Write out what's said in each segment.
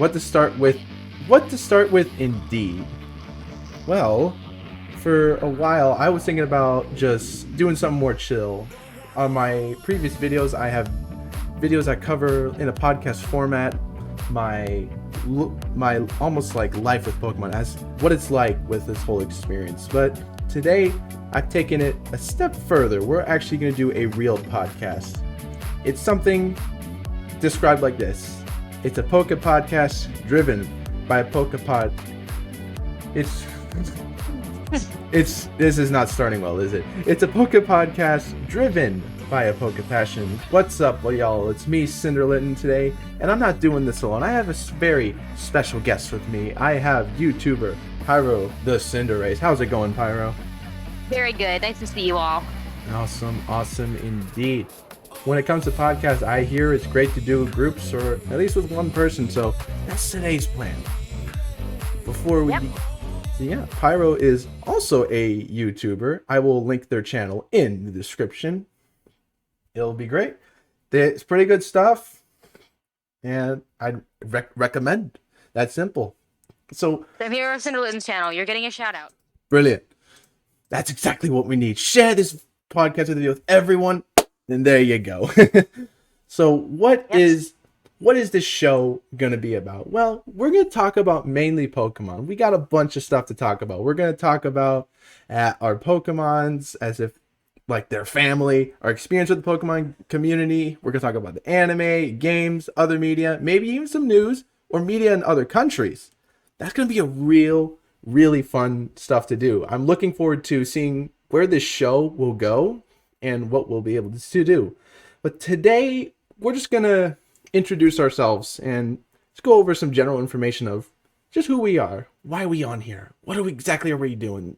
What to start with? What to start with, indeed. Well, for a while, I was thinking about just doing something more chill. On my previous videos, I have videos I cover in a podcast format. My almost like life with Pokemon, as what it's like with this whole experience. But today, I've taken it a step further. We're actually going to do a real podcast. It's something described like this: it's a Poke podcast driven by a Pokepod. This is not starting well, is it? It's a Poke podcast driven by a Poke passion. What's up, y'all? It's me, Cinder today, and I'm not doing this alone. I have a very special guest with me. I have YouTuber Pyro the Cinderace. How's it going, Pyro? Very good. Nice to see you all. Awesome indeed. When it comes to podcasts, I hear it's great to do groups or at least with one person, so that's today's plan. Before we... Yep. So yeah, Pyro is also a YouTuber. I will link their channel in the description. It'll be great. It's pretty good stuff, and I'd recommend. That's simple. So I'm here on Cinder's channel. You're getting a shout out. Brilliant. That's exactly what we need. Share this podcast with everyone, and there you go. So what is this show going to be about? Well, we're going to talk about mainly Pokemon. We got a bunch of stuff to talk about. We're going to talk about our Pokemons as if like their family, our experience with the Pokemon community. We're going to talk about the anime, games, other media, maybe even some news or media in other countries. That's going to be a really fun stuff to do. I'm looking forward to seeing where this show will go and what we'll be able to do. But today, we're just going to introduce ourselves and just go over some general information of just who we are, why are we on here, exactly are we doing.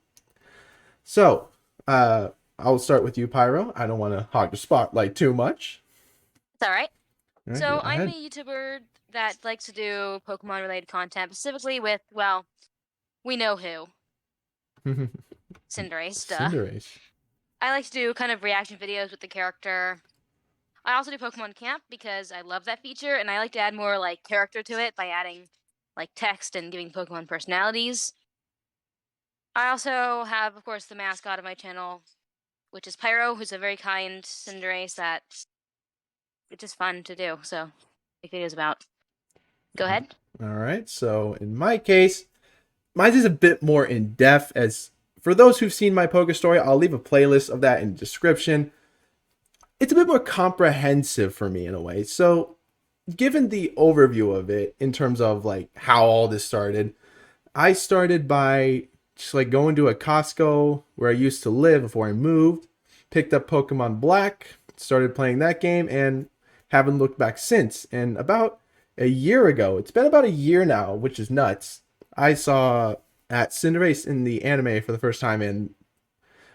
So, I'll start with you, Pyro. I don't want to hog the spotlight too much. It's all right. All right, So go I'm ahead. a YouTuber that likes to do Pokemon-related content, specifically with, well, we know who. Cinderace, duh. Cinderace. I like to do kind of reaction videos with the character. I also do Pokemon Camp because I love that feature, and I like to add more like character to it by adding like text and giving Pokemon personalities. I also have, of course, the mascot of my channel, which is Pyro, who's a very kind Cinderace that it's just fun to do. So, make videos about. Go ahead. All right. So in my case, mine is a bit more in depth. As for those who've seen my Poke story, I'll leave a playlist of that in the description. It's a bit more comprehensive for me in a way. So, given the overview of it in terms of like how all this started, I started by just like going to a Costco where I used to live before I moved, picked up Pokemon Black, started playing that game, and haven't looked back since. And about a year ago, it's been about a year now, which is nuts, I saw at Cinderace in the anime for the first time, and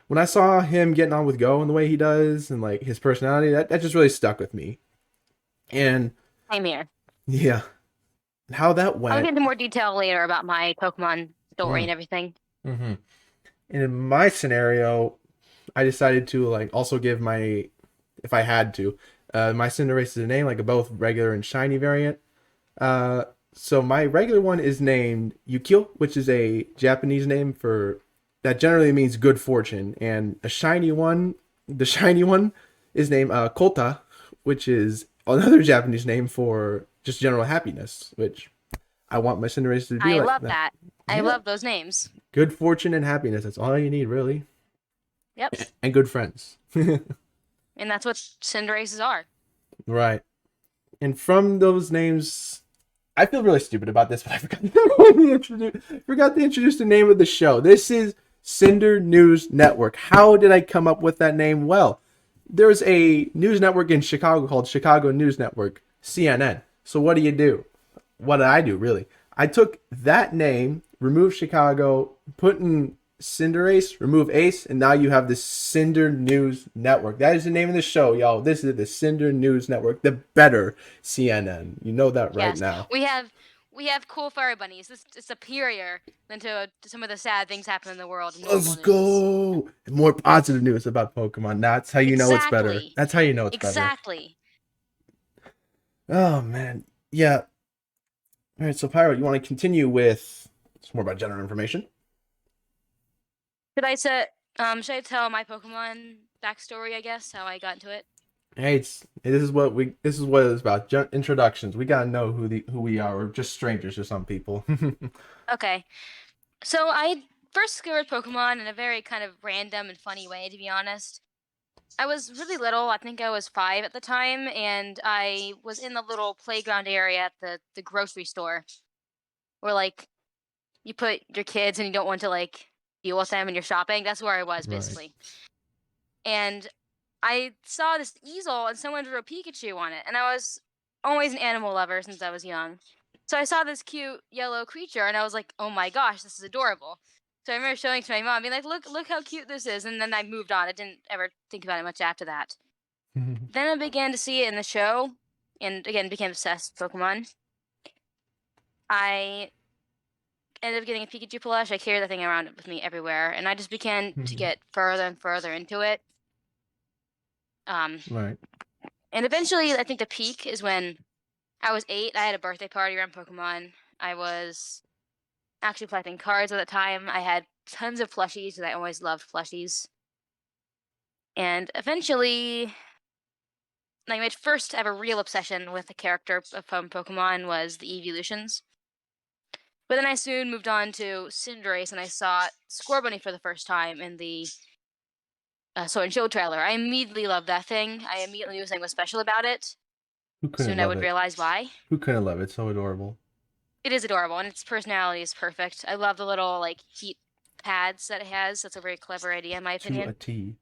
when I saw him getting on with Go and the way he does and like his personality, that just really stuck with me. And I'm here. yeah, how that I'll went. get into more detail later about my Pokemon story and everything. Mm-hmm. And in my scenario, I decided to like also give my, if I had to, my Cinderace is a name, like a both regular and shiny variant. So my regular one is named Yukio, which is a Japanese name for that generally means good fortune, and the shiny one is named Kota, which is another Japanese name for just general happiness, which I want my Cinderace to be I like love that. I Yeah. love those names. Good fortune and happiness. That's all you need, really. Yep. And good friends. And that's what Cinderaces are. Right. And from those names, I feel really stupid about this, but I forgot to introduce the name of the show. This is Cinder News Network. How did I come up with that name? Well, there's a news network in Chicago called Chicago News Network, CNN. So what do? What did I do, really? I took that name, removed Chicago, put in Cinderace, remove Ace, and now you have the Cinder News Network. That is the name of the show, y'all. This is the Cinder News Network, the better CNN. You know that right now. We have cool fairy bunnies. This is superior than to some of the sad things happening in the world. Let's go. More positive news about Pokemon. That's how you know it's better. That's how you know it's better. Exactly. Oh man, yeah. All right, so Pyro, you want to continue with some more about general information? Should I tell my Pokemon backstory, I guess, how I got into it? Hey, this is what it's about. Introductions. We gotta know who we are. We're just strangers to some people. Okay. So I first discovered Pokemon in a very kind of random and funny way, to be honest. I was really little. I think I was 5 at the time, and I was in the little playground area at the grocery store where like you put your kids and you don't want to like deal with them and you're shopping. That's where I was Right. basically. And I saw this easel and someone drew a Pikachu on it, and I was always an animal lover since I was young. So I saw this cute yellow creature, and I was like, "Oh my gosh, this is adorable!" So I remember showing it to my mom, being like, "Look how cute this is," and then I moved on. I didn't ever think about it much after that. Then I began to see it in the show, and again became obsessed with Pokemon. I ended up getting a Pikachu plush. I carried that thing around with me everywhere, and I just began to get further and further into it. Um, Right. and eventually, I think the peak is when I was 8. I had a birthday party around Pokemon. I was actually collecting cards at the time. I had tons of plushies because I always loved plushies. And eventually, like my first ever real obsession with a character from Pokemon was the evolutions. But then I soon moved on to Cinderace, and I saw Scorbunny for the first time in the Sword and Shield trailer. I immediately loved that thing. I immediately knew something was special about it. Who couldn't Soon I love would it? realize why. Who couldn't love it? So adorable. It is adorable, and its personality is perfect. I love the little like heat pads that it has. That's a very clever idea, in my To a opinion. T.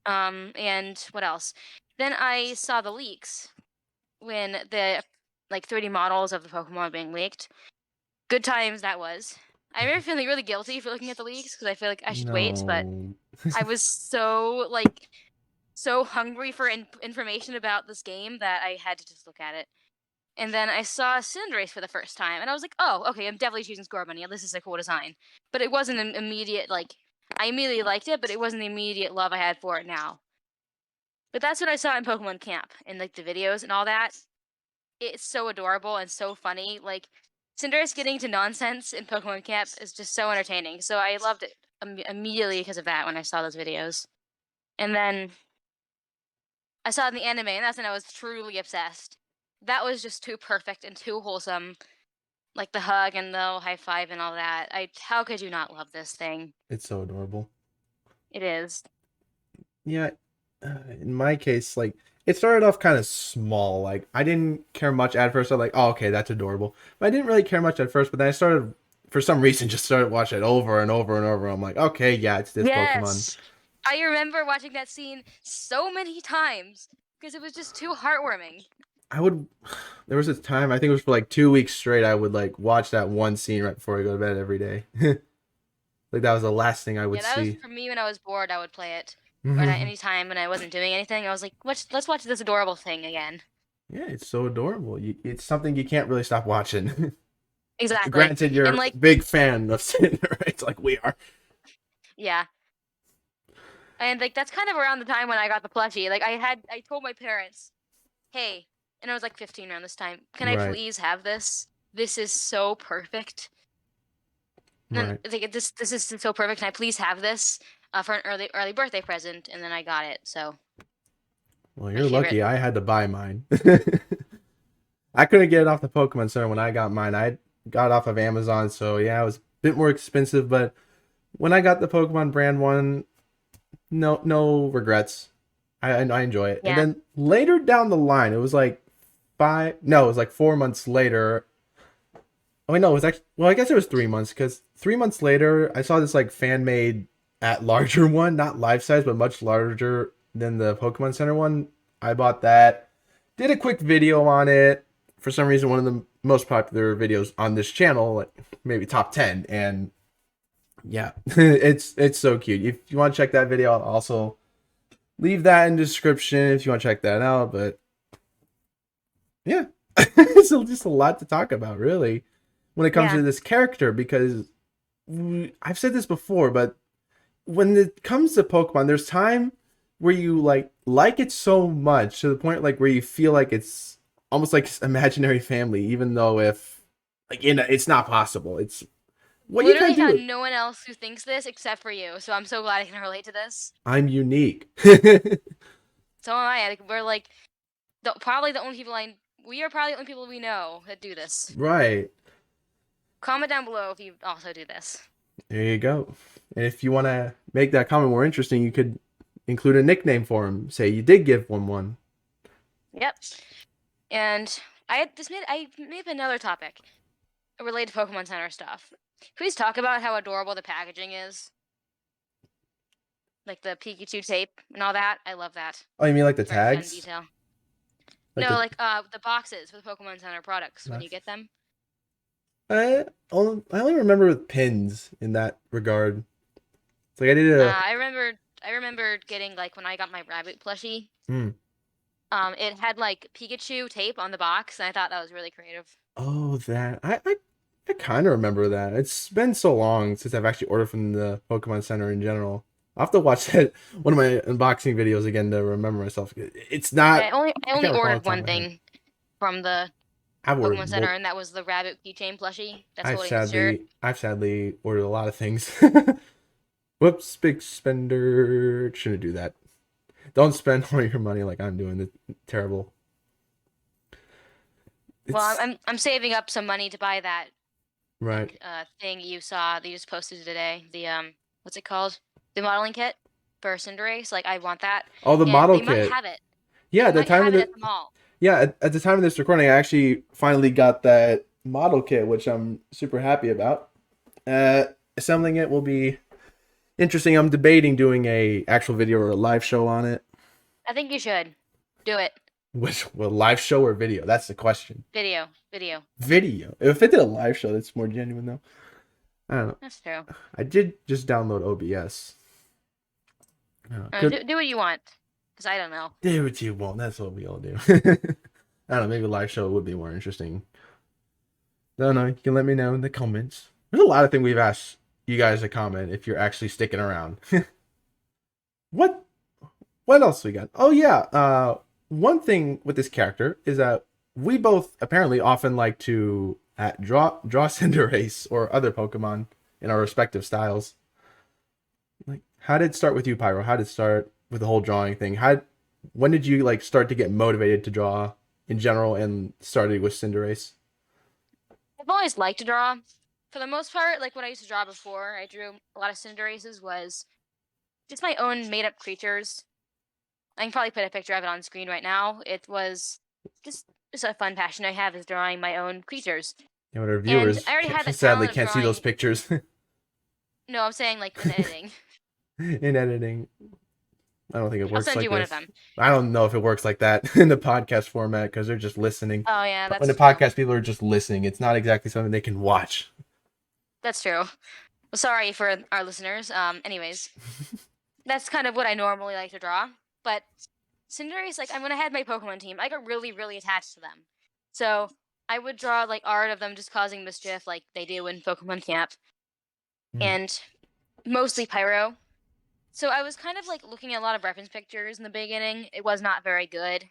And what else? Then I saw the leaks when the like 3D models of the Pokemon were being leaked. Good times that was. I remember feeling really guilty for looking at the leaks because I feel like I should wait, but No. I was so hungry for information about this game that I had to just look at it. And then I saw Cinderace for the first time, and I was like, "Oh, okay, I'm definitely choosing Scorbunny. This is a cool design." But it wasn't an immediate like. I immediately liked it, but it wasn't the immediate love I had for it now. But that's what I saw in Pokemon Camp and like the videos and all that. It's so adorable and so funny. Like Cinderace getting to nonsense in Pokemon Camp is just so entertaining. So I loved it immediately because of that when I saw those videos. And then I saw it in the anime, and that's when I was truly obsessed. That was just too perfect and too wholesome. Like the hug and the high five and all that. How could you not love this thing? It's so adorable. It is. Yeah, in my case, like it started off kind of small. Like I didn't care much at first. I'm like, oh, okay, that's adorable. But I didn't really care much at first. But then I started, for some reason, just started watching it over and over and over. I'm like, okay, yeah, it's this Pokemon. Yes. I remember watching that scene so many times because it was just too heartwarming. I would. There was this time, I think it was for like 2 weeks straight. I would like watch that one scene right before I go to bed every day. Like that was the last thing I would Yeah, that was see. for me when I was bored. I would play it, or at Yeah, any time when I wasn't doing anything. I was like, let's watch this adorable thing again. it's so adorable. It's something you can't really stop watching. Exactly. Granted, And you're like, a big fan of Cinder, right? Like we are. yeah. And like that's kind of around the time when I got the plushie. Like I told my parents, "Hey," and I was like 15 around this time. "Can I Right, please have this? This is so perfect." And right. like this is so perfect. Can I please have this for an early birthday present? And then I got it. So Well, my you're favorite. lucky. I had to buy mine. I couldn't get it off the Pokemon Center when I got mine. I got it off of Amazon, so yeah, it was a bit more expensive. But when I got the Pokemon brand one, no regrets. I enjoy it. And Yeah. then later down the line, it was like five. No, it was like 4 months later. Oh wait, no, it was actually, well, I guess it was 3 months because 3 months later, I saw this like fan made at larger one, not life size, but much larger than the Pokemon Center one. I bought that. Did a quick video on it. For some reason, one of the most popular videos on this channel, like maybe top 10, and yeah, it's so cute. If you want to check that video, I'll also leave that in the description if you want to check that out. But yeah, it's just a lot to talk about, really, when it comes Yeah. to this character, because I've said this before, but when it comes to Pokemon, there's time where you like it so much to the point like where you feel like it's almost like this imaginary family, even though if like it's not possible. It's what you Literally can't do. found no one else who thinks this except for you, so I'm so glad I can relate to this. I'm unique. So am I. Like, we're like probably the only people we are probably the only people we know that do this. Right. Comment down below if you also do this. There you go. And if you want to make that comment more interesting, you could include a nickname for him. Say you did give one. Yep. And I made up another topic related to Pokemon Center stuff. Please talk about how adorable the packaging is. Like the Pikachu tape and all that. I love that. Oh, you mean like the Very fun tags? detail. Like No, the like the boxes for the Pokemon Center products when you get them. I only remember with pins in that regard. It's like I did a. I remembered getting like when I got my rabbit plushie. Hmm. It had like Pikachu tape on the box, and I thought that was really creative. Oh, that I kind of remember that. It's been so long since I've actually ordered from the Pokemon Center in general. I'll have to watch that one of my unboxing videos again to remember myself. It's not. I I only can't recall ordered the top of one my head. thing from the I've ordered. Pokemon Center, and that was the rabbit keychain plushie that's holding his shirt. I've sadly ordered a lot of things. Whoops, big spender. Shouldn't do that. Don't spend all your money like I'm doing. It's terrible. Well, It's I'm saving up some money to buy that right. thing you saw that you just posted today. The what's it called? The modeling kit for Cinderace. Like I want that, Oh, the and model they might kit. have it. Yeah, They at the might time of have it the at the mall. yeah at the time of this recording, I actually finally got that model kit, which I'm super happy about. Assembling it will be interesting. I'm debating doing a actual video or a live show on it. I think you should do it. Which well, live show or video? That's the question. Video. Video. If I did a live show, that's more genuine though. I don't know. That's true. I did just download OBS. Do what you want, because I don't know. Do what you want. That's what we all do. I don't know. Maybe a live show would be more interesting. No, no. You can let me know in the comments. There's a lot of things we've asked you guys to comment if you're actually sticking around. what? What else we got? Oh yeah. One thing with this character is that we both apparently often like to draw Cinderace or other Pokemon in our respective styles. Like, how did it start with you, Pyro? How did it start with the whole drawing thing? When did you like start to get motivated to draw in general and started with Cinderace? I've always liked to draw. For the most part, like what I used to draw before I drew a lot of Cinderaces was just my own made-up creatures. I can probably put a picture of it on screen right now. It was just a fun passion I have is drawing my own creatures. Yeah, but our And viewers I already had the sadly talent of can't see those drawing. pictures No, I'm saying like in editing. in editing. I don't think it I'll works send like you one of this. them. I don't know if it works like that in the podcast format because they're just listening. Oh yeah, that's When the true. podcast people are just listening, it's not exactly something they can watch. That's true. Well, sorry for our listeners. Anyways, that's kind of what I normally like to draw. But Cinderace, like when I had my Pokemon team, I got really, really attached to them. So I would draw like art of them just causing mischief, like they do in Pokemon Camp, and mostly Pyro. So I was kind of like looking at a lot of reference pictures in the beginning. It was not very good.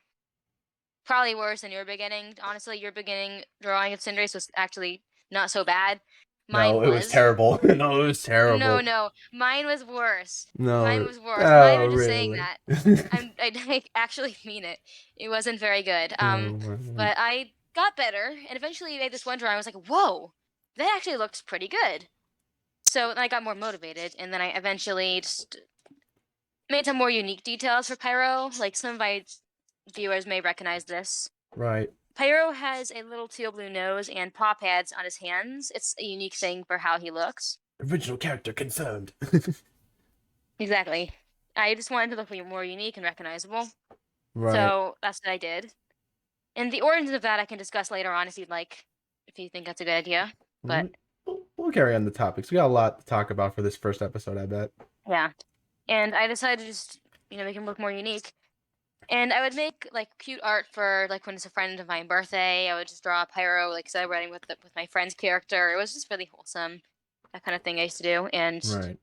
Probably worse than your beginning. Honestly, your beginning drawing of Cinderace was actually not so bad. Mine No, it was was. terrible. No, it was terrible. No, mine was worse. Mine No. was worse. I'm not Oh, even just saying really? that. I actually mean it. It wasn't very good. Oh, But I got better, and eventually made this one drawing. I was like, whoa, that actually looks pretty good. So then I got more motivated, and then I eventually just made some more unique details for Pyro. Like some of my viewers may recognize this. right. Pyro has a little teal blue nose and paw pads on his hands. It's a unique thing for how he looks. Original character confirmed. Exactly. I just wanted to look more unique and recognizable. Right. So that's what I did. And the origins of that I can discuss later on if you'd like, if you think that's a good idea. But we'll carry on the topics. We got a lot to talk about for this first episode, I bet. yeah. And I decided to just, make him look more unique. And I would make like cute art for like when it's a friend of my birthday. I would just draw a Pyro like celebrating with my friend's character. It was just really wholesome, that kind of thing I used to do. And right.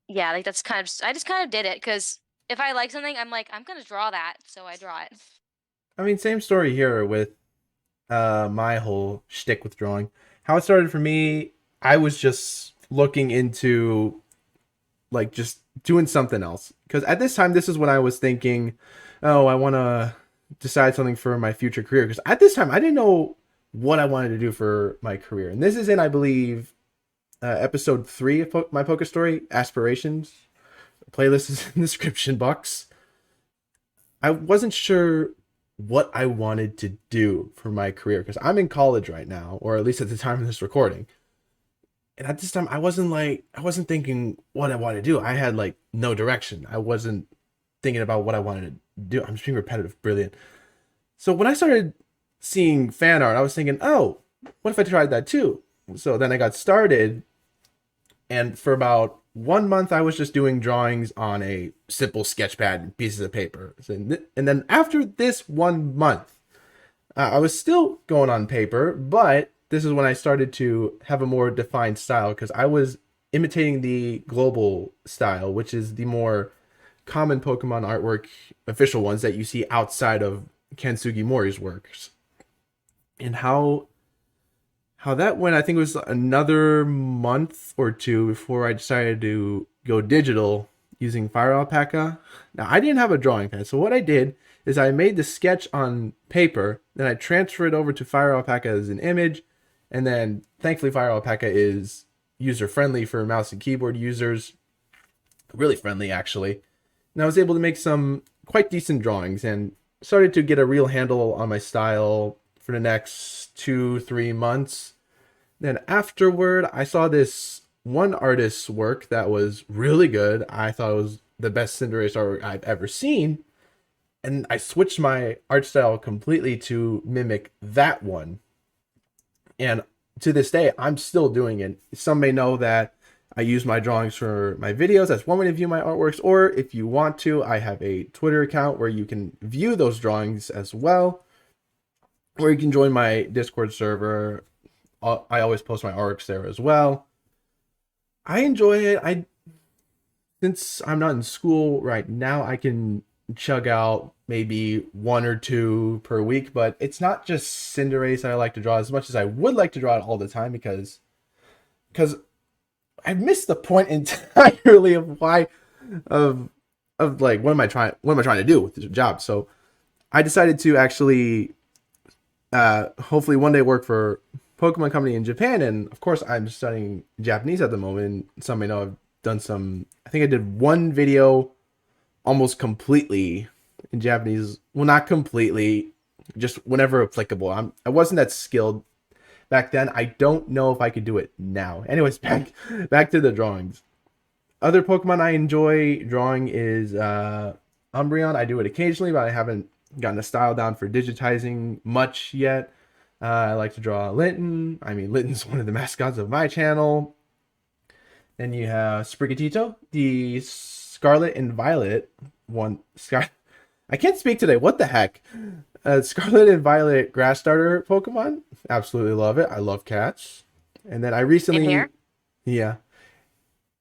Yeah, like that's I just kind of did it because if I like something, I'm like I'm gonna draw that, so I draw it. I mean, same story here with my whole shtick with drawing. How it started for me, I was just looking into like just doing something else. Because at this time, this is when I was thinking, oh, I want to decide something for my future career. Because at this time, I didn't know what I wanted to do for my career. And this is in, I believe, episode 3 of my Poke Story, Aspirations. The playlist is in the description box. I wasn't sure what I wanted to do for my career because I'm in college right now, or at least at the time of this recording. And at this time, I wasn't thinking what I wanted to do. I had like no direction. I wasn't thinking about what I wanted to do. I'm just being repetitive, brilliant. So when I started seeing fan art, I was thinking, oh, what if I tried that too? So then I got started, and for about 1 month, I was just doing drawings on a simple sketch pad and pieces of paper. And then after this 1 month, I was still going on paper, but this is when I started to have a more defined style because I was imitating the global style, which is the more common Pokemon artwork, official ones that you see outside of Ken Sugimori's works. And how that went, I think it was another month or two before I decided to go digital using Fire Alpaca. Now, I didn't have a drawing pad, so what I did is I made the sketch on paper, then I transferred it over to Fire Alpaca as an image, and then thankfully Fire Alpaca is user friendly for mouse and keyboard users, really friendly actually. And I was able to make some quite decent drawings and started to get a real handle on my style for the next 2-3 months. Then afterward, I saw this one artist's work that was really good. I thought it was the best Cinderace artwork I've ever seen. And I switched my art style completely to mimic that one. And to this day, I'm still doing it. Some may know that I use my drawings for my videos. That's one way to view my artworks. Or if you want to, I have a Twitter account where you can view those drawings as well. Or you can join my Discord server. I always post my artworks there as well. I enjoy it. Since I'm not in school right now, I can chug out maybe one or two per week, but it's not just Cinderace I like to draw as much as I would like to draw it all the time because I missed the point entirely of why of like what am I trying to do with this job. So I decided to actually hopefully one day work for Pokemon company in Japan, and of course I'm studying Japanese at the moment. Some may know I've done some. I think I did one video almost completely in Japanese. Well, not completely, just whenever applicable. I wasn't that skilled back then. I don't know if I could do it now. Anyways, back to the drawings. Other Pokemon I enjoy drawing is Umbreon. I do it occasionally, but I haven't gotten a style down for digitizing much yet. I like to draw Linton. I mean, Linton's one of the mascots of my channel. Then you have Sprigatito, the Scarlet and Violet one. I can't speak today. What the heck? Scarlet and Violet grass starter Pokemon. Absolutely love it. I love cats. And then I In recently, here. yeah,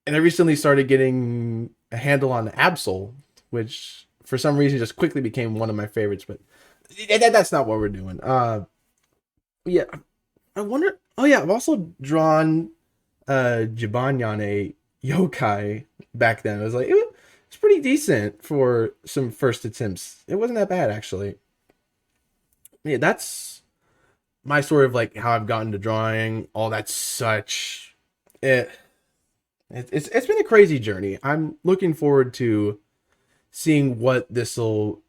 and I recently started getting a handle on Absol, which for some reason just quickly became one of my favorites. But that's not what we're doing. Yeah, I wonder. Oh yeah, I've also drawn Jibanyan, yokai back then. It was like it's pretty decent for some first attempts. It wasn't that bad actually. Yeah, that's my sort of like how I've gotten to drawing, all that such. It's been a crazy journey. I'm looking forward to seeing what this'll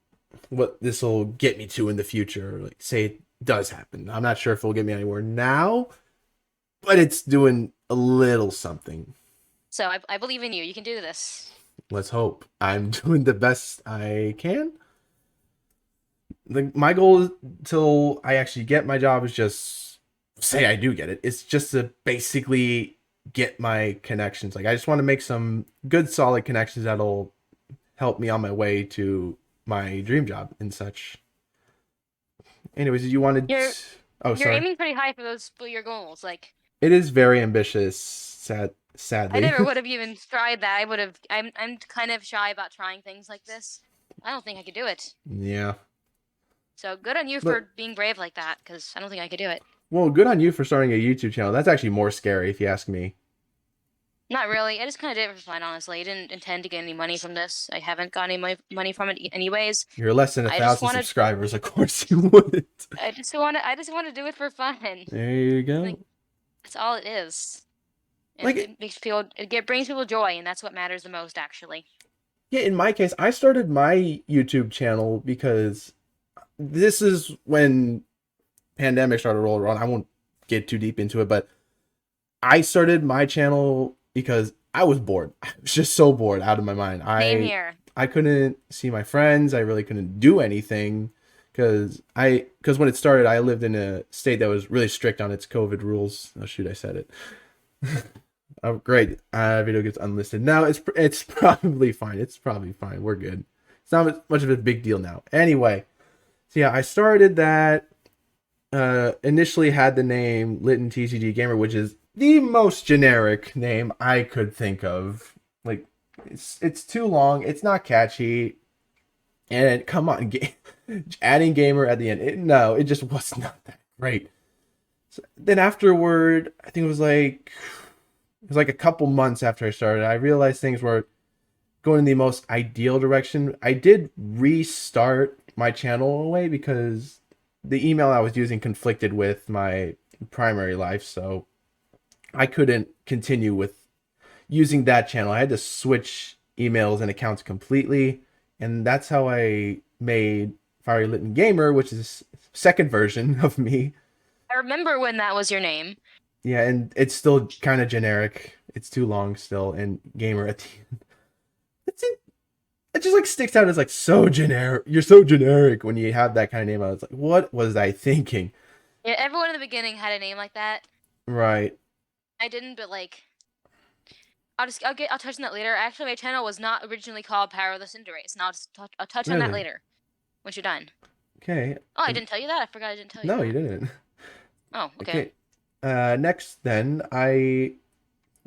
get me to in the future. Like say it does happen. I'm not sure if it'll get me anywhere now, but it's doing a little something. So I believe in you. You can do this. Let's hope. I'm doing the best I can. My goal till I actually get my job is just say I do get it. It's just to basically get my connections. Like I just want to make some good solid connections that'll help me on my way to my dream job and such. Anyways, you wanted You're oh you're sorry. aiming pretty high for your goals. Like It is very ambitious, I sadly. never would have even tried that. I'm kind of shy about trying things like this. I don't think I could do it. Yeah. So good on you But for being brave like that, because I don't think I could do it. well, good on you for starting a YouTube channel. That's actually more scary if you ask me. Not really. I just kind of did it for fun, honestly. I didn't intend to get any money from this. I haven't got any money from it anyways. You're less than a I just thousand wanted, subscribers, of course you wouldn't. I just want to do it for fun. There you Like go. that's all it is, and Like, it makes people, brings people joy, and that's what matters the most, actually. yeah, in my case, I started my YouTube channel because this is when pandemic started rolling around. I won't get too deep into it, but I started my channel because I was bored. I was just so bored out of my mind. Same I here. I couldn't see my friends. I really couldn't do anything because when it started, I lived in a state that was really strict on its COVID rules. Oh shoot, I said it. Oh great, video gets unlisted. Now it's probably fine. It's probably fine. We're good. It's not much of a big deal now. Anyway, so yeah, I started that. Initially had the name Litton TCG Gamer, which is the most generic name I could think of. Like, it's too long. It's not catchy. And come on, adding gamer at the end. No, it just was not that great. So then afterward, I think it was like a couple months after I started, I realized things were going in the most ideal direction. I did restart my channel away because the email I was using conflicted with my primary life, so I couldn't continue with using that channel. I had to switch emails and accounts completely, and that's how I made Fiery Litten Gamer, which is a second version of me. I remember when that was your name. Yeah, and it's still kind of generic. It's too long still, and gamer at the end. It's it just like sticks out as like so generic. You're so generic when you have that kind of name. I was like, what was I thinking? Yeah, everyone in the beginning had a name like that. Right. I didn't, but like, I'll touch on that later. Actually, my channel was not originally called Power of the Cinderace, and I'll touch on that Really? later once you're done. Okay. Oh, I didn't tell you that. I forgot I didn't tell you No, you that. didn't. Oh, okay. Okay. Next then,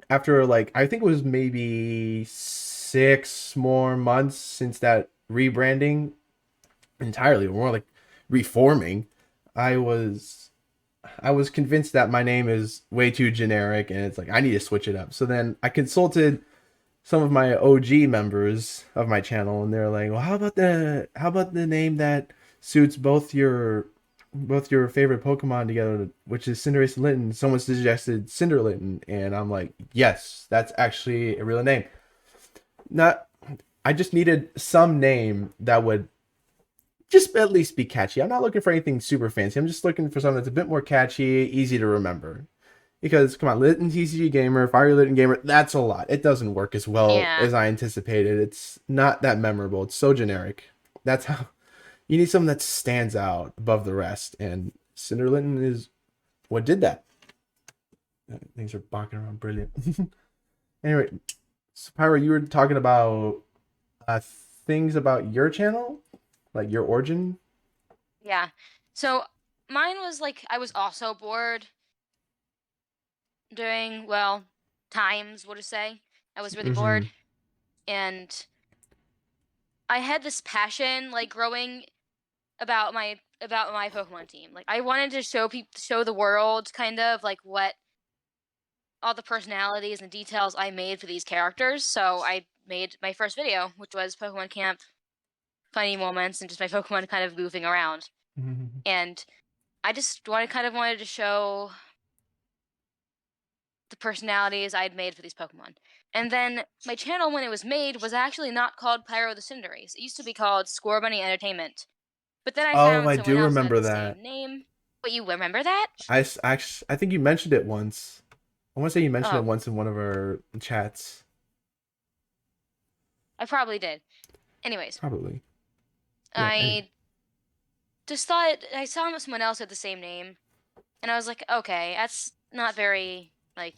after like I think it was maybe 6 more months since that rebranding entirely, more like reforming, I was I was convinced that my name is way too generic and it's like I need to switch it up. So then I consulted some of my OG members of my channel and they're like, "Well, how about the name that suits both your favorite Pokemon together, which is Cinderace and Litten?" Someone suggested Cinderlitten, and I'm like, "Yes, that's actually a real name." Not I just needed some name that would just at least be catchy. I'm not looking for anything super fancy. I'm just looking for something that's a bit more catchy, easy to remember. Because come on, Litten TCG Gamer, Fire Litten Gamer, that's a lot. It doesn't work as well Yeah. as I anticipated. It's not that memorable. It's so generic. That's how you need something that stands out above the rest, and Cinder Litten is what did that. Things are barking around brilliant. Anyway, so Pyro, you were talking about things about your channel, like your origin. Yeah. So mine was like I was also bored during, well, times, what to say. I was really Mm-hmm. bored, and I had this passion like growing about my Pokemon team. Like I wanted to show the world kind of like what all the personalities and details I made for these characters. So I made my first video, which was Pokemon Camp, funny moments, and just my Pokemon kind of goofing around. Mm-hmm. And I just wanted to show the personalities I'd made for these Pokemon. And then my channel, when it was made, was actually not called Pyro the Cinderace. It used to be called Score Bunny Entertainment. But then I Oh, found I someone do else who had remember the that. same name. Wait, you remember that? Actually, I think you mentioned it once. I want to say you mentioned it Oh, once in one of our chats. I probably did. Anyways, Probably. Yeah. Anyway. I just thought I saw someone else with the same name, and I was like, okay, that's not very like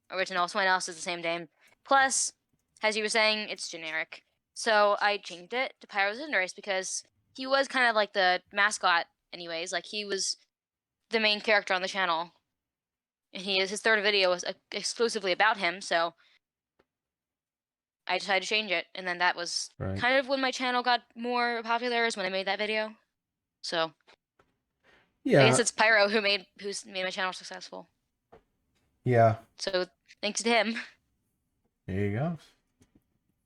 original. Someone else has the same name. Plus, as you were saying, it's generic. So I changed it to Pyro Cinderace because he was kind of like the mascot, anyways. Like he was the main character on the channel, and his third video was exclusively about him. So I decided to change it, and then that was Right. kind of when my channel got more popular. Is when I made that video. So I guess Yeah, it's Pyro who's made my channel successful. yeah. So thanks to him. There you go.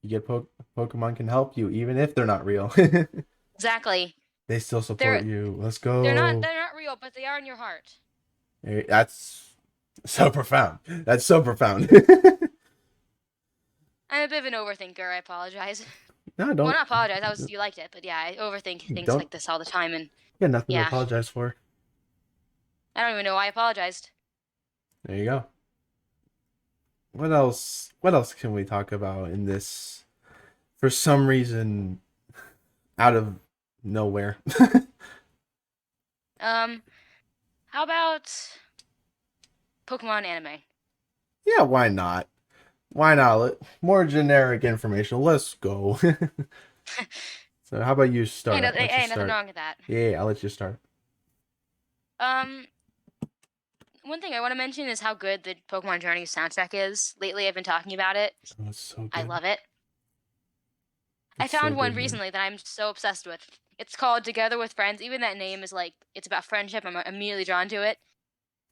You get Pokemon can help you even if they're not real. Exactly. They still support They're you. Let's they're not go. they're not real, but they are in your heart. That's so profound. That's so profound. I'm a bit of an overthinker. I apologize. No, Well, not apologize. You liked it, but yeah, I overthink things don't. like this all the time, and You got nothing to yeah, apologize for. I don't even know why I apologized. There you go. What else? What else can we talk about in this? For some reason, out of nowhere. Um, how about Pokemon anime? Yeah, why not? Why not? More generic information. Let's go. So, how about you start? I'll let you Ain't nothing start. wrong with that. Yeah, I'll let you start. Um, one thing I want to mention is how good the Pokemon Journey soundtrack is. Lately, I've been talking about it. Oh, it's so I good. love it. I It's so found one good, man. recently that I'm so obsessed with. It's called Together with Friends. Even that name is like it's about friendship. I'm immediately drawn to it.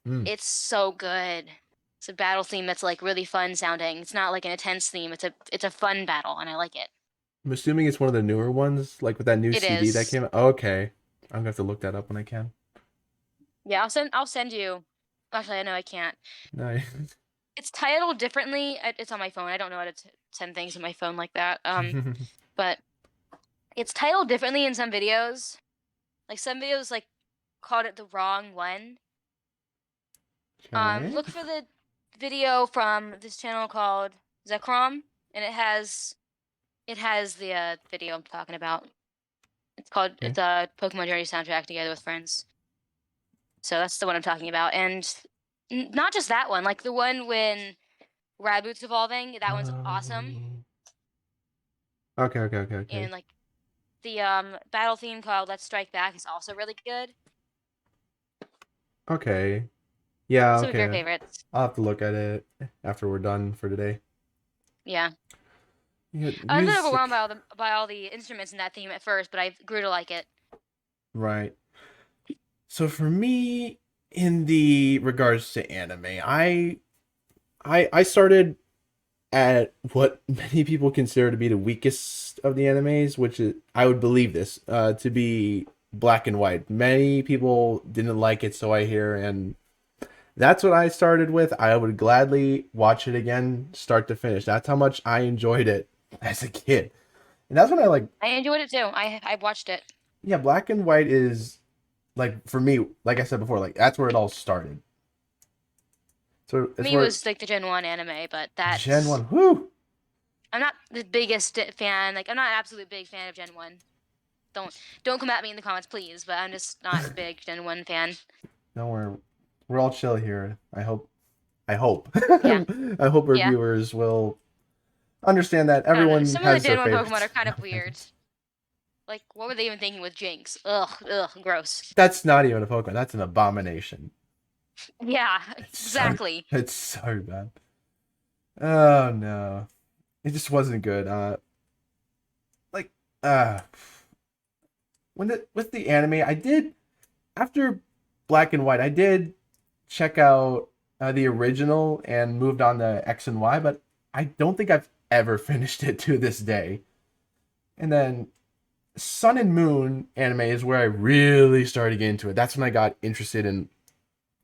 Mm. It's so good. It's a battle theme that's like really fun sounding. It's not like an intense theme. It's a fun battle, and I like it. I'm assuming it's one of the newer ones, like with that new It CD that is. came out. Okay, I'm gonna have to look that up when I can. Yeah, I'll send you. Actually, I know I can't. No. It's titled differently. It's on my phone. I don't know how to send things on my phone like that. But it's titled differently in some videos. Like some videos like called it the wrong one. Okay. Look for the video from this channel called Zekrom, and it has the video I'm talking about. Okay. It's a Pokemon Journey soundtrack together with friends. So that's the one I'm talking about, and not just that one. Like the one when Raboot's evolving, that one's awesome. Okay. Okay. Okay. Okay. And like the battle theme called Let's Strike Back is also really good. Okay. Yeah. Some of your Okay. favorites. I'll have to look at it after we're done for today. Yeah. You got I was a bit overwhelmed music, by all the instruments in that theme at first, but I grew to like it. right? So for me, in the regards to anime, I started at what many people consider to be the weakest of the animes, which is I would believe this to be Black and White. Many people didn't like it, so I hear, and that's what I started with. I would gladly watch it again, start to finish. That's how much I enjoyed it as a kid, and that's when I like. I enjoyed it too. I watched it. Yeah, Black and White is like for me, like I said before, like that's where it all started. So For it's me, it where was like the Gen 1 anime, but Gen that's. One. Whoo. I'm not the biggest fan. Like, I'm not an absolute big fan of Gen 1. Don't come at me in the comments, please, but I'm just not a big Gen 1 fan. No, we're all chill here. I hope Yeah. I hope our Yeah. viewers will understand that I don't know. everyone Some of the has their Gen 1 Pokemon are favorites. kind of weird. Like, what were they even thinking with Jinx? Ugh, ugh, gross. That's not even a Pokemon. That's an abomination. Yeah, It's so exactly. it's so bad. Oh no, it just wasn't good. Like uh, with the anime, I did after Black and White. I did check out the original and moved on to X and Y, but I don't think I've ever finished it to this day. And then Sun and Moon anime is where I really started getting into it. That's when I got interested in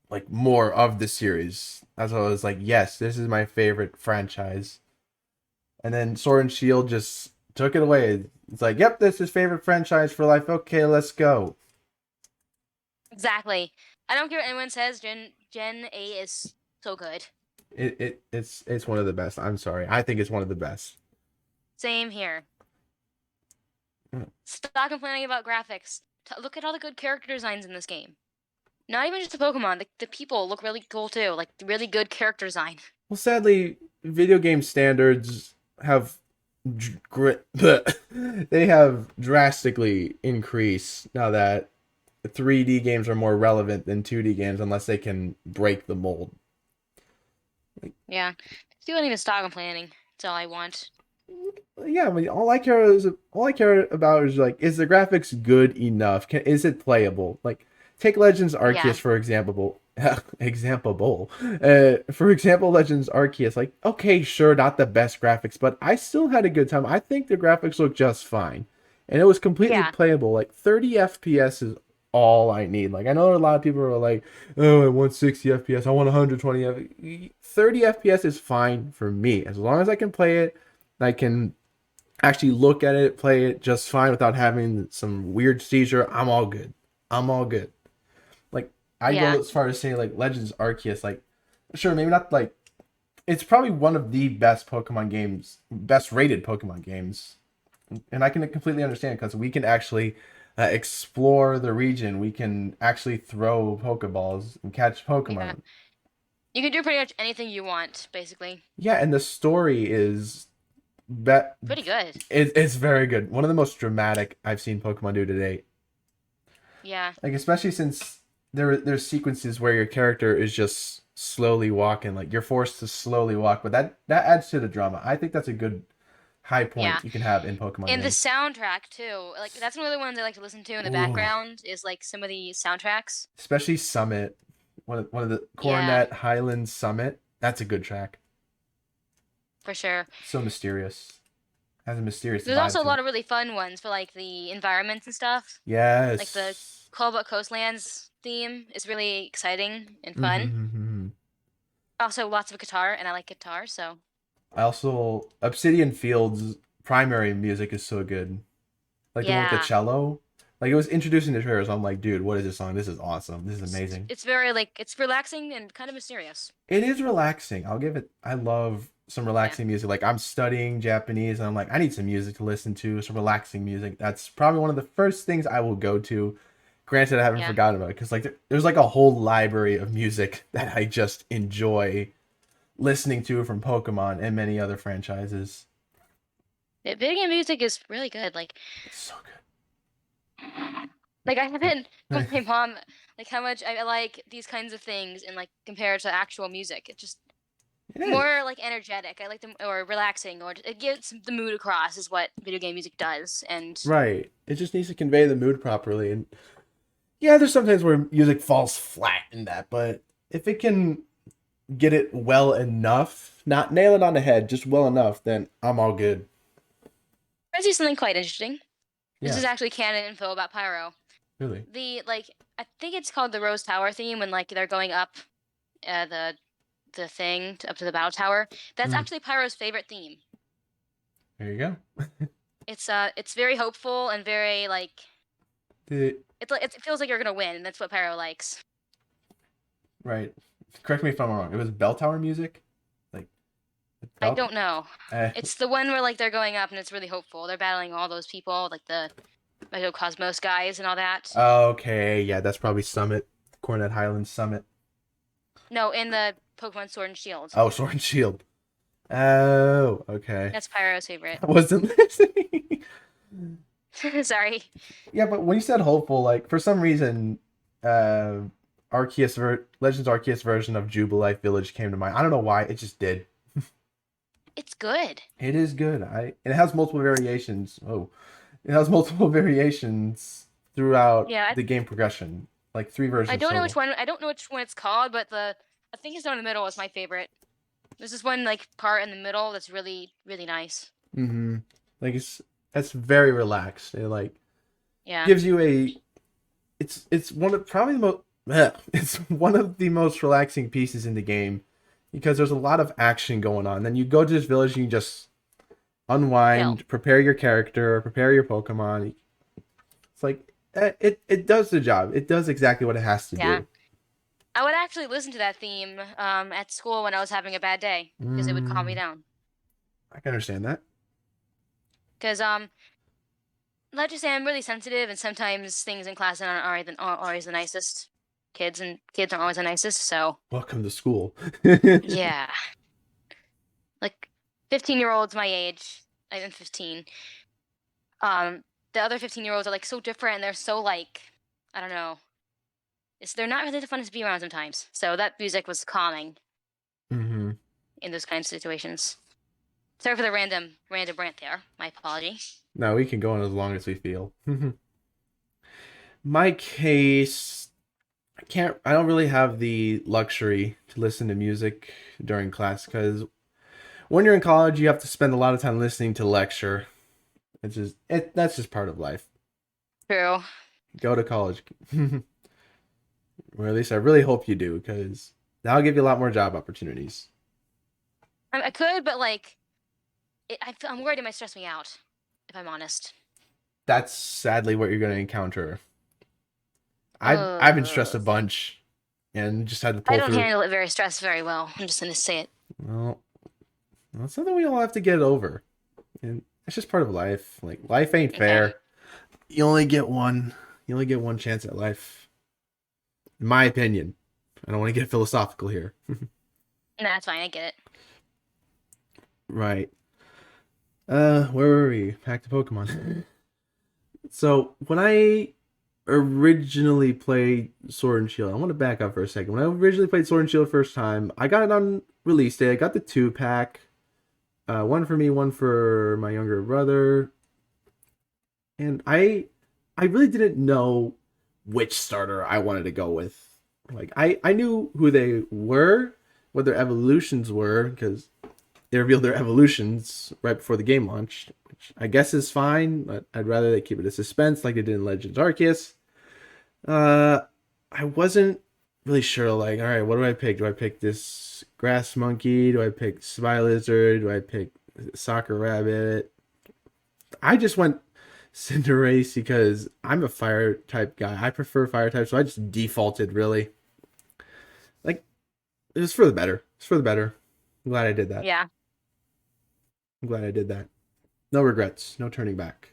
like more of the series. That's when I was like, yes, this is my favorite franchise. And then Sword and Shield just took it away. It's like, yep, this is favorite franchise for life. Okay, let's go. Exactly. I don't care what anyone says. Gen 8 is so good. It's one of the best. I'm sorry. I think it's one of the best. Same here. Mm. Stop complaining about graphics. Look at all the good character designs in this game. Not even just the Pokemon. The people look really cool too. Like really good character design. Well, sadly, video game standards have they have drastically increased now that 3D games are more relevant than 2D games unless they can break the mold. Like, Yeah. Still need to stop complaining. That's all I want. Yeah, I mean, all I care about is like, is the graphics good enough? Is it playable? Like, take Legends Yeah. Arceus for example. Example. For example, Legends Arceus. Like, okay, sure, not the best graphics, but I still had a good time. I think the graphics look just fine, and it was completely Yeah. playable. Like, 30 FPS is all I need. Like, I know a lot of people are like, oh, I want 60 FPS. I want 120 30 FPS is fine for me as long as I can play it. I can actually look at it, play it just fine without having some weird seizure. I'm all good. I'm all good. Like, I go Yeah. as far as saying like Legends Arceus, like, sure, maybe not like, it's probably one of the best Pokemon games, best rated Pokemon games, and I can completely understand because we can actually explore the region. We can actually throw Pokeballs and catch Yeah. Pokemon. You can do pretty much anything you want, basically. Yeah, and the story is bet Pretty good. it's very good. One of the most dramatic I've seen Pokemon do today. Yeah. Like, especially since there's sequences where your character is just slowly walking, like you're forced to slowly walk, but that adds to the drama. I think that's a good high Yeah. point you can have in Pokemon And the games. soundtrack too. Like that's one of the ones I like to listen to in the Ooh, background is like some of the soundtracks. especially Summit, one of the Yeah, Coronet Highlands Summit. That's a good track. for sure. So mysterious. Has a mysterious There's vibe also a to lot it. of really fun ones for like the environments and stuff. Like the Yes. Cobalt Coastlands theme is really exciting and fun. Mm-hmm. Also lots of guitar, and I like guitar, so I also Obsidian Fields primary music is so good. Like the one with the yeah. cello. Like, it was introducing the trailers. I'm like, dude, what is this song? This is awesome. This is amazing. It's very like it's relaxing and kind of mysterious. It is relaxing. I'll give it. I love some Yeah, relaxing music. Like, I'm studying Japanese, and I'm like, I need some music to listen to, some relaxing music. That's probably one of the first things I will go to. Granted, I haven't yeah. forgotten about it because like there's like a whole library of music that I just enjoy listening to from Pokemon and many other franchises. Video game music is really good. It's so Like I haven't good. told my mom like how much I like these kinds of things and like compared to actual music. It just It is. more like energetic. I like them or relaxing or it gets the mood across is what video game music does. And Right. It just needs to convey the mood properly. And yeah, there's sometimes where music falls flat in that, but if it can get it well enough, not nail it on the head, just well enough, then I'm all good. I see something quite interesting. This Yeah, is actually canon info about Pyro. really. The like I think it's called the Rose Tower theme when like they're going up the thing up to the battle tower. That's Mm, actually Pyro's favorite theme. there you go. It's very hopeful and very like The, it feels like you're gonna win, and that's what Pyro likes. right. Correct me if I'm wrong. It was bell tower music? Like, I bell? don't know. Uh, It's the one where like they're going up and it's really hopeful. They're battling all those people, like the Cosmos guys and all that. okay, yeah, that's probably Summit. Coronet Highlands Summit. No, in the Pokemon Sword and Shield. Oh, Sword and Shield. Oh, okay. That's Pyro's favorite. I wasn't listening. Sorry. Yeah, but when you said hopeful, like for some reason, uh, Legends Arceus version of Jubilife Village came to mind. I don't know why, it just did. It's good. It is good. It has multiple variations. Oh, it has multiple variations throughout Yeah, the game progression, like three I versions don't know which total. one. I don't know which one it's called, but the I think it's down in the middle is my favorite. There's this one like part in the middle that's really really nice. Mm-hmm. Like, it's very relaxed. It like Yeah. gives you a. It's one of probably the most. It's one of the most relaxing pieces in the game because there's a lot of action going on. Then you go to this village and you just Chill. unwind, prepare your character, prepare your Pokemon. It's like it does the job. It does exactly what it has to Yeah. do. I would actually listen to that theme at school when I was having a bad day because it would calm me Mm, down. I can understand that. Because let's just say I'm really sensitive, and sometimes things in class aren't always the nicest. Kids aren't always the nicest. So Welcome to school. yeah, like 15-year-olds my age, I'm 15. The other 15-year-olds are like so different, and they're so like I don't know. They're not really the funnest to be around sometimes. So that music was calming Hmm. in those kinds of situations. Sorry for the random rant there. My apology. No, we can go on as long as we feel. My case, I don't really have the luxury to listen to music during class because when you're in college, you have to spend a lot of time listening to lecture. That's just part of life. True. Go to college. Or at least I really hope you do, because that'll give you a lot more job opportunities. I could, but like, I'm worried it might stress me out, if I'm honest. That's sadly what you're going to encounter. I've been stressed a Uh, bunch and just had to I pull don't through. handle it very stressed very well. I'm just gonna say it. Well, that's something we all have to get over, and it's just part of life. Like life ain't Okay. fair. You only get one. You only get one chance at life, in my opinion. I don't want to get philosophical here. Nah, that's fine. I get it. Right. Where were we? Back to Pokemon. So when I originally played Sword and Shield, I want to back up for a second. When I originally played Sword and Shield first time, I got it on release day. I got the 2-pack. One for me, one for my younger brother. And I really didn't know which starter I wanted to go with. Like I knew who they were, what their evolutions were, because they revealed their evolutions right before the game launched, which I guess is fine, but I'd rather they keep it a suspense like they did in Legends Arceus. Uh, I wasn't really sure, like, all right, what do I pick? Do I pick this grass monkey? Do I pick spy lizard? Do I pick soccer rabbit? I just went Cinderace because I'm a fire type guy. I prefer fire type, so I just defaulted really. Like, it was for the better. It's for the better. I'm glad I did that. Yeah. I'm glad I did that. No regrets. No turning back.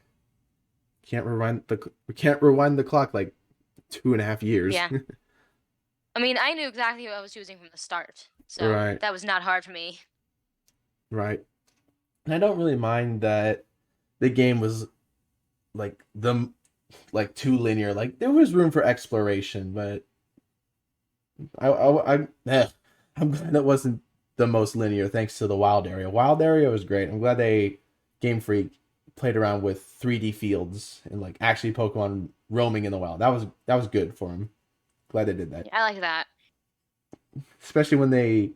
We can't rewind the clock like 2.5 years. Yeah. I mean, I knew exactly what I was choosing from the start, so Right. that was not hard for me. Right. And I don't really mind that the game was like too linear. Like there was room for exploration, but I'm glad it wasn't the most linear thanks to the wild area. Wild area was great. I'm glad they Game Freak played around with 3D fields and like actually Pokemon roaming in the wild. That was good for them. Glad they did that. Yeah, I like that. Especially when they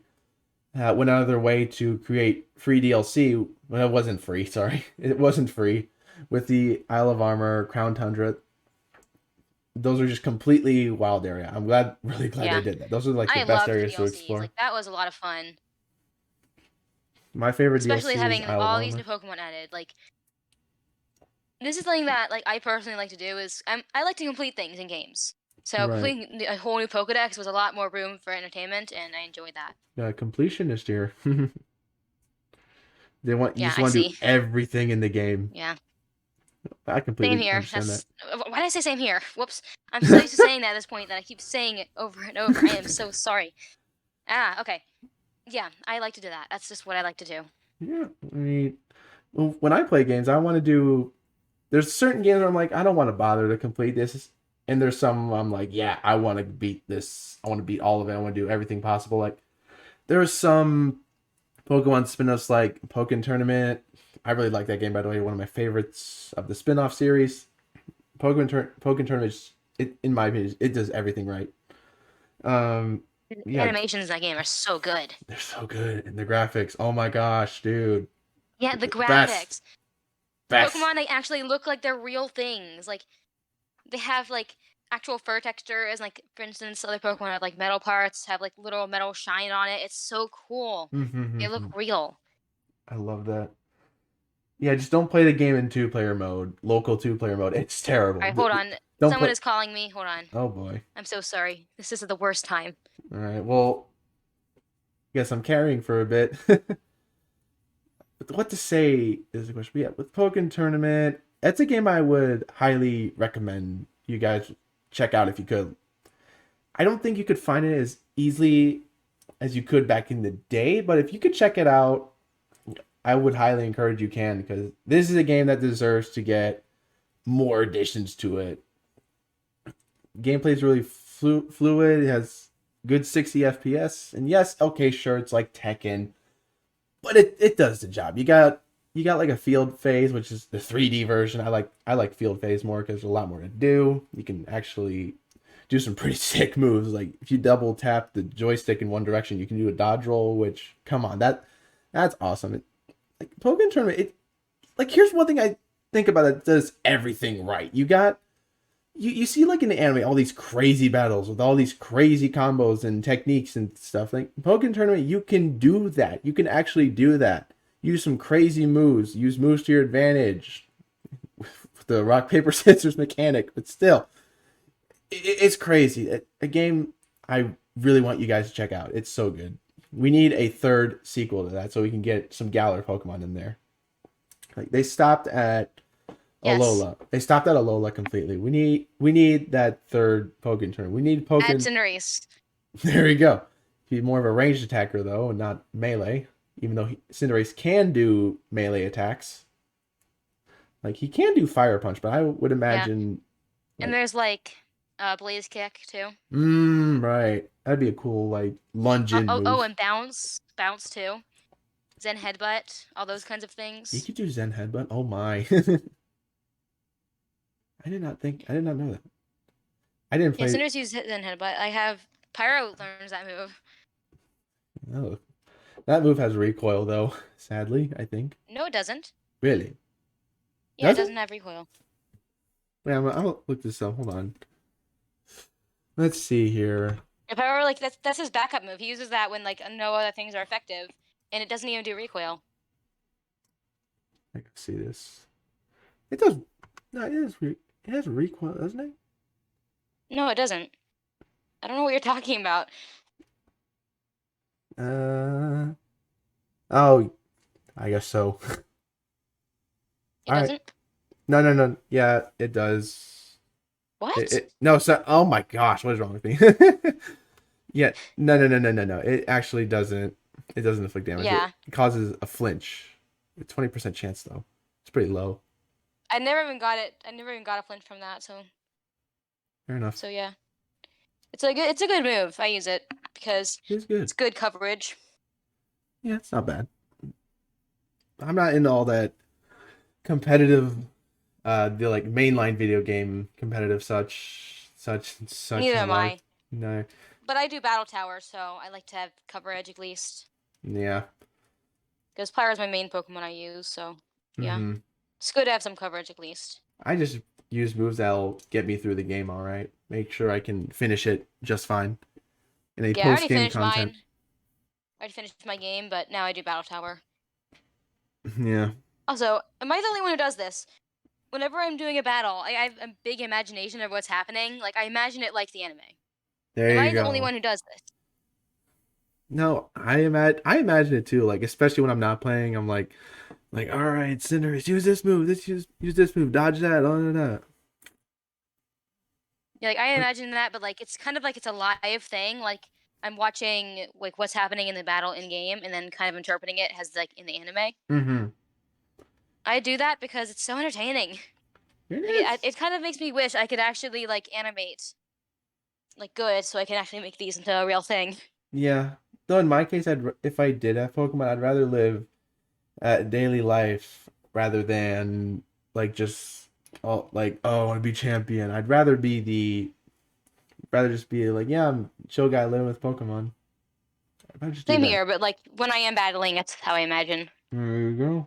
went out of their way to create free DLC. Well, it wasn't free. Sorry, it wasn't free. With the Isle of Armor, Crown Tundra, those are just completely wild area. I'm really glad they Yeah. did that. Those are like the I best loved the areas to DLCs. explore. Like that was a lot of fun, My favorite especially DLC is having Isle of all these Armor. new Pokemon added. Like this is something that like I personally like to do is I like to complete things in games. So Right. completing a whole new Pokedex was a lot more room for entertainment, and I enjoyed that. Completionist here. You Yeah, just I want to do see. everything in the game. Yeah, I same completely here. understand that. That's why did I say same here? Whoops. I'm so used to saying that at this point that I keep saying it over and over. I am so sorry. Okay. Yeah, I like to do that. That's just what I like to do. Yeah, I mean, when I play games, I want to do. There's certain games where I'm like, I don't want to bother to complete this, and there's some I'm like, yeah, I want to beat this. I want to beat all of it. I want to do everything possible. Like there are some Pokemon spin-offs like Pokken Tournament. I really like that game, by the way. One of my favorites of the spin-off series. Pokken Tournament, in my opinion, it does everything right. Um, The yeah, animations in that game are so good. they're so good, and the graphics. Oh my gosh, dude, Yeah, the best, graphics. best. Pokemon, they actually look like they're real things. Like they have like actual fur textures. Like for instance, other Pokemon have like metal parts, have like little metal shine on it. It's so cool. They look real. I love that. Yeah, just don't play the game in 2-player mode, local 2-player mode. It's All terrible. right, hold on. Don't Someone play. is calling me. Hold on. Oh boy. I'm so sorry. This is the worst time. All right. Well, guess I'm carrying for a bit. But what to say is the question. But yeah, with Pokken Tournament, it's a game I would highly recommend you guys check out if you could. I don't think you could find it as easily as you could back in the day, but if you could check it out, I would highly encourage you can because this is a game that deserves to get more additions to it. Gameplay is really fluid. It has good 60 FPS, and yes, okay, sure, it's like Tekken, but it does the job. You got like a field phase, which is the 3D version. I like field phase more because there's a lot more to do. You can actually do some pretty sick moves. Like if you double tap the joystick in one direction, you can do a dodge roll. Which come on, that's awesome. Like Pokemon tournament, like here's one thing I think about that does everything right. You see like in the anime all these crazy battles with all these crazy combos and techniques and stuff. Like Pokemon tournament, you can do that. You can actually do that. Use some crazy moves. Use moves to your advantage. With the rock paper scissors mechanic, but still, it's crazy. A game I really want you guys to check out. It's so good. We need a third sequel to that so we can get some Galar Pokemon in there. Like they stopped at Yes. Alola. They stopped at Alola completely. We need that third Pokemon turn. We need Add Pokemon. Cinderace. There you go. He's more of a ranged attacker though, and not melee. Even though Cinderace can do melee attacks, like he can do Fire Punch, but I would Yeah. imagine And like, there's like Blaze Kick too. right, that'd be a cool like lunge in Oh, move. and bounce too. Zen Headbutt, all those kinds of You things. could do Zen Headbutt. Oh my, I did not know that. I didn't Yeah, play. Cinderace uses Zen Headbutt. I have Pyro learns that move. Oh, that move has recoil though. Sadly, I think. No, it doesn't. Really, Yeah, it does it? doesn't have recoil. Wait, I'm gonna look this up. Hold on. Let's see here. If I were like that's his backup move. He uses that when like no other things are effective, and it doesn't even do recoil. I can see this. It does. No, it has recoil, doesn't it? No, it doesn't. I don't know what you're talking about. Uh. Oh, I guess so. It All right. doesn't. No, no, no. Yeah, it does. What? No. So, oh my gosh, what is wrong with me? Yeah. No, no, no, no, no, no. It actually doesn't. It doesn't inflict damage. It Yeah. causes a flinch. A 20% chance though. It's pretty low. I never even got it. I never even got a flinch from that. Fair enough. So yeah, it's a good move. I use it because It's good. it's good coverage. Yeah, it's not bad. I'm not into all that competitive the like mainline video game competitive such Neither in am life. I. No. But I do battle tower, so I like to have coverage at least. Yeah. Because Pyro's my main Pokemon I use, so yeah. Hmm. It's good to have some coverage at least. I just use moves that'll get me through the game all right. Make sure I can finish it just fine. In a Yeah, I post already game finished content. mine. I already finished my game, but now I do battle tower. Yeah. Also, am I the only one who does this? Whenever I'm doing a battle, I have a big imagination of what's happening. Like, I imagine it like the anime. Am There you I the only go. one who does this? No, I imagine it too. Like especially when I'm not playing, I'm like all right, Cinderace, use this move. Use this move. Dodge that. Yeah, like, I Like, imagine that, but, like, it's kind of like it's a live thing. Like, I'm watching, like, what's happening in the battle in-game and then kind of interpreting it as, like, in the anime. mm-hmm. I do that because it's so entertaining. It Like, is. it kind of makes me wish I could actually, like, animate, like, good so I can actually make these into a real thing. Yeah. Though in my case, if I did have Pokemon, I'd rather live daily life rather than like just I want to be champion. Rather just be like yeah, I'm a chill guy living with Pokemon. I'd rather just do Same that. here, but, like, when I am battling, that's how I imagine. There you go.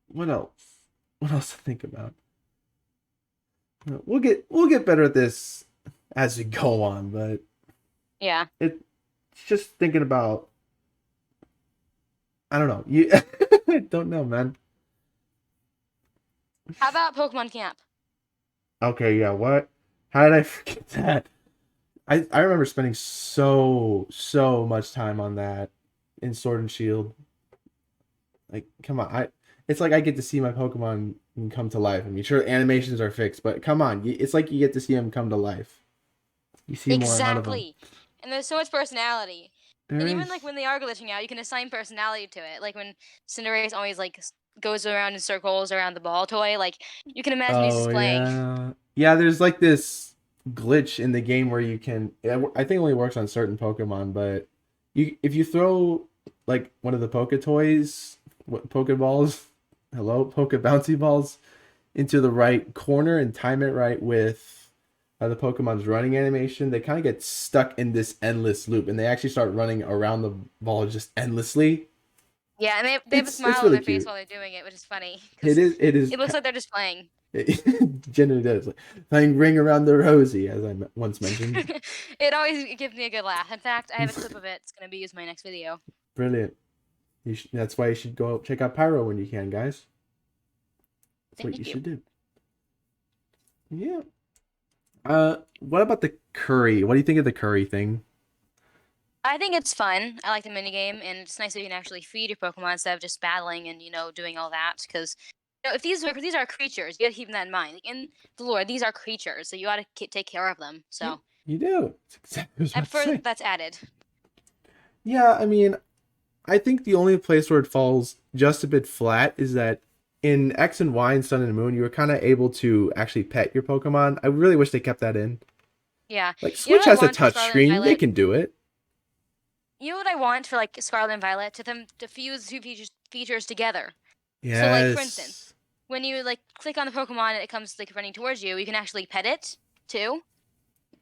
What else? What else to think about? We'll get better at this as we go on, but Yeah. it's just thinking about I don't know. You I don't know, man. How about Pokemon Camp? Okay, yeah, what? How did I forget that? I remember spending so much time on that in Sword and Shield. Like, come on, I it's like I get to see my Pokemon come to life. I mean, sure, animations are fixed, but come on, it's like you get to see them come to life. You see more out of them. Exactly. And there's so much personality. There And even is. like when they are glitching out, you can assign personality to it. Like when Cinderace always like goes around in circles around the ball toy, like you can imagine he's Oh just playing. yeah, yeah. There's like this glitch in the game where you can. I think it only works on certain Pokemon, but You if you throw like one of the Poke toys, what Pokeballs, hello, Poke bouncy balls into the right corner and time it right with the Pokemon's running animation, they kind of get stuck in this endless loop, and they actually start running around the ball just endlessly. Yeah, and they have a It's smile on really their face cute. while they're doing it, which is funny It because is it is it looks like they're just playing. it generally does like playing Ring Around the Rosie, as I once mentioned. It always gives me a good laugh. In fact, I have a clip of it. It's gonna be used in my next video. Brilliant. That's why you should go check out Pyro when you can, guys. That's what you Thank you. should do. Yeah. What about the curry? What do you think of the curry thing? I think it's fun. I like the minigame, and it's nice that you can actually feed your Pokemon instead of just battling and doing all that. Because if these are creatures, you gotta keep that in mind. Like, in the lore, these are creatures, so you gotta take care of them. Yeah, So you do. That's exactly what I was I about to prefer say. that that's added. Yeah, I mean, I think the only place where it falls just a bit flat is that in X and Y and Sun and Moon, you were kind of able to actually pet your Pokemon. I really wish they kept that in. Yeah, Like you know Switch what I has a want for touch Scarlet and screen; they Violet? can do it. You know what I want for like Scarlet and Violet to them to fuse two features together. So like for instance, Yes, when you like click on the Pokemon and it comes like running towards you, you can actually pet it too,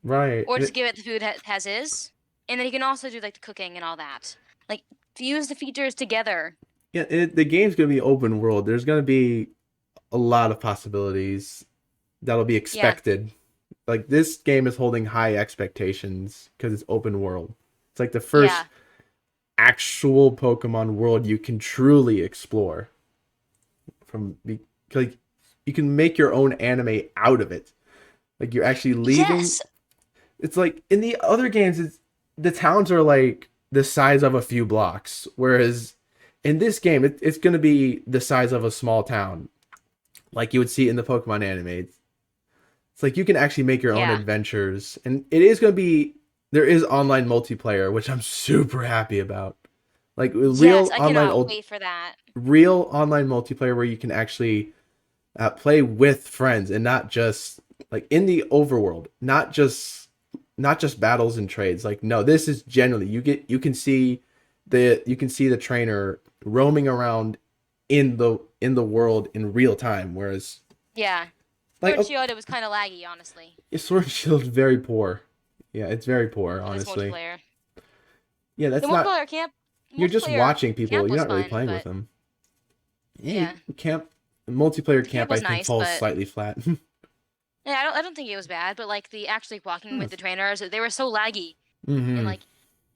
right. or just give it the food as is, and then you can also do like the cooking and all that. Like fuse the features together. The game's gonna be open world. There's gonna be a lot of possibilities that'll be Yeah, expected. Like this game is holding high expectations because it's open world. It's like the first yeah, actual Pokemon world you can truly explore. Like you can make your own anime out of it. Like you're actually leaving. yes, It's like in the other games, the towns are like the size of a few blocks, whereas in this game, it's going to be the size of a small town, like you would see in the Pokemon anime. It's like you can actually make your own yeah, adventures, and it is going to be there is online multiplayer, which I'm super happy about. Like yes. I cannot wait for that. real online multiplayer where you can actually play with friends and not just like in the overworld, not just battles and trades. Like no, this is generally you can see the trainer roaming around in the world in real time. Whereas Yeah, like Sword and Shield, it was kind of laggy, honestly. Sword and Shield is very poor. Yeah, it's very poor, With its honestly. multiplayer, Yeah, the that's not. multiplayer camp, You're just multiplayer watching people. camp You're was not really fun, playing with but them. Yeah, yeah, camp multiplayer the camp camp I was think nice, falls but slightly flat. yeah, I don't think it was bad. But like the actually walking Oh, with the trainers, they were so laggy, and mm-hmm. like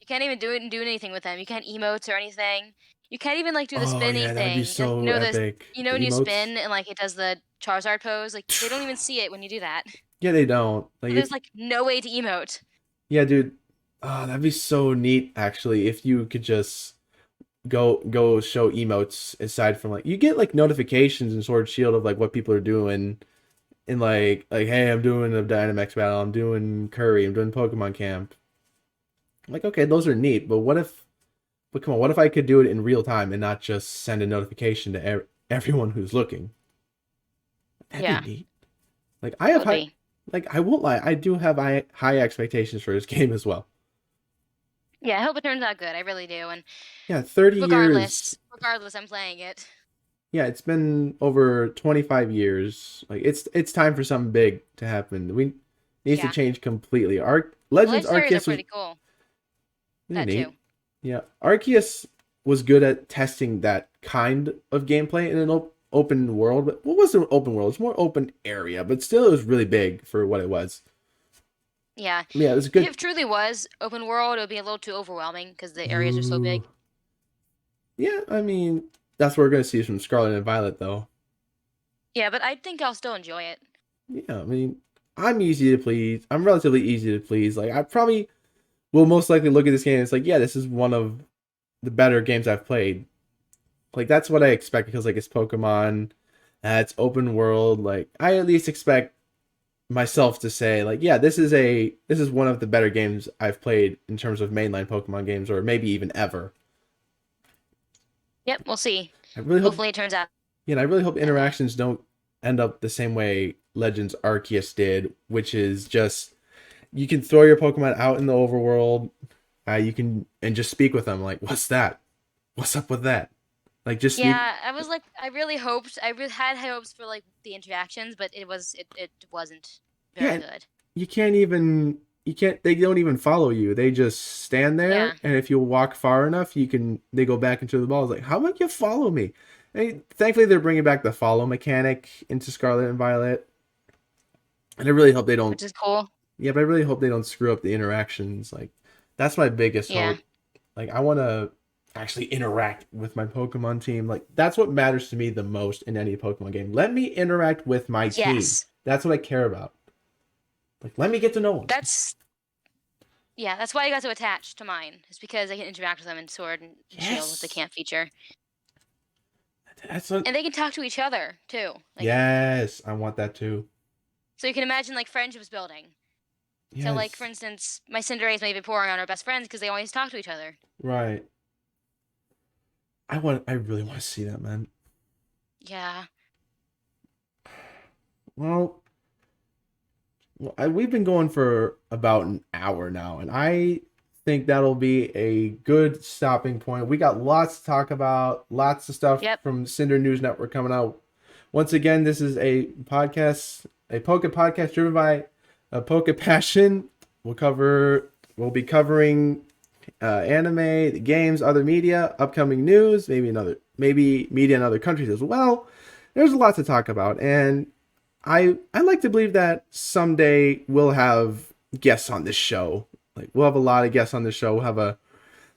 you can't even do anything with them. You can't emotes or anything. You can't even like do the Oh spinny yeah, that would be thing. Like so epic. The when you emotes. spin and like it does the Charizard pose. Like they don't even see it when you do that. Yeah, they don't. Like So if there's like no way to emote. yeah, dude. Oh, that'd be so neat actually if you could just go show emotes aside from like you get like notifications in Sword Shield of like what people are doing and like hey, I'm doing a Dynamax battle, I'm doing Curry, I'm doing Pokemon Camp. Like okay, those are neat, but come on, what if I could do it in real time and not just send a notification to everyone who's looking? That'd be Yeah, neat. Like I it have would high be. like I won't lie, I do have high expectations for this game as well. Yeah, I hope it turns out good. I really do. And Yeah, 30 years. regardless, I'm playing it. Yeah, it's been over 25 years. Like it's time for something big to happen. We needs to Yeah, change completely. the Legends legendaries are Arceus was pretty cool. really That too. neat. Yeah, Arceus was good at testing that kind of gameplay in an open world. But what was an open world? It's more open area, but still it was really big for what it was. Yeah, Yeah, it was if good. it truly was open world, it would be a little too overwhelming because the areas are so Ooh. big. Yeah, I mean that's what we're gonna see from Scarlet and Violet though. Yeah, but I think I'll still enjoy it. Yeah, I mean I'm easy to please. I'm relatively easy to please. Like I probably will most likely look at this game and it's like, yeah, this is one of the better games I've played. Like that's what I expect because like it's Pokemon, it's open world. Like I at least expect myself to say like, yeah, this is one of the better games I've played in terms of mainline Pokemon games or maybe even ever. Yep, we'll see. I really hope Hopefully, it turns out I really hope that way. interactions don't end up the same way Legends Arceus did, which is just you can throw your Pokemon out in the overworld you can and just speak with them like, what's that? What's up with that? Like just speak. Yeah, I was like, I really hoped, I really had hopes for like the interactions, but it wasn't very Yeah, good. you can't even you can't they don't even follow you. They just stand there, Yeah, and if you walk far enough, you can they go back into the ball. It's like, how about you follow me? And thankfully, they're bringing back the follow mechanic into Scarlet and Violet, and I really hope they don't. which is cool. Yeah, but I really hope they don't screw up the interactions. Like that's my biggest Yeah. hope. Like I want to actually interact with my Pokemon team. Like that's what matters to me the most in any Pokemon game. Let me interact with my team. Yes. That's what I care about. Like let me get to know them. That's Yeah, that's why I got so attached to mine. It's because I can interact with them in Sword and Shield with the Yes. camp feature. That's what. And they can talk to each other too. Like Yes, I want that too. so you can imagine like friendships building. So like for Yes. instance, my Cinderace may be pouring on our best friends because they always talk to each other. Right. I really want to see that, man. Yeah. Well, we've been going for about an hour now, and I think that'll be a good stopping point. We got lots to talk about, lots of stuff Yep. from Cinder News Network coming out. Once again, this is a podcast, a Poke podcast driven by a Poke passion. We'll be covering anime, the games, other media, upcoming news, maybe media in other countries as well. There's a lot to talk about, and I like to believe that someday we'll have guests on this show. Like we'll have a lot of guests on the show. We'll have a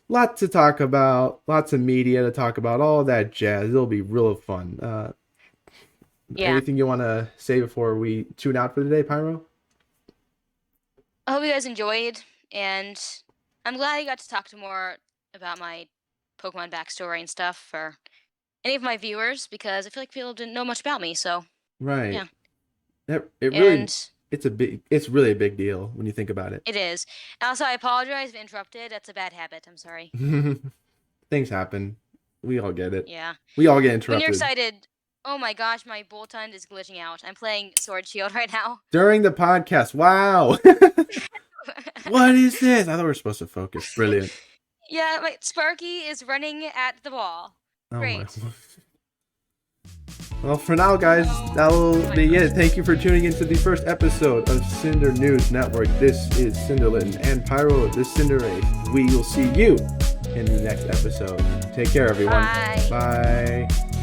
lot to talk about, lots of media to talk about, all that jazz. It'll be real fun. Yeah. Anything you want to say before we tune out for today, Pyro? I hope you guys enjoyed, and I'm glad I got to talk to more about my Pokemon backstory and stuff for any of my viewers because I feel like people didn't know much about me. So Right. yeah, It really and it's really a big deal when you think about it. it is. And also, I apologize if interrupted. That's a bad habit. I'm sorry. Things happen. We all get it. Yeah. We all get When you're interrupted. excited, oh my gosh, my Boltund is glitching out. I'm playing Sword Shield right now. During the podcast. Wow. What is this? I thought we were supposed to focus. Brilliant. Yeah, my Sparky is running at the ball. Oh Great. my. Well, for now, guys, that'll be it. Thank you for tuning into the first episode of Cinder News Network. This is Cinderlitten and Pyro, the Cinderace. We will see you in the next episode. Take care, everyone. Bye. Bye.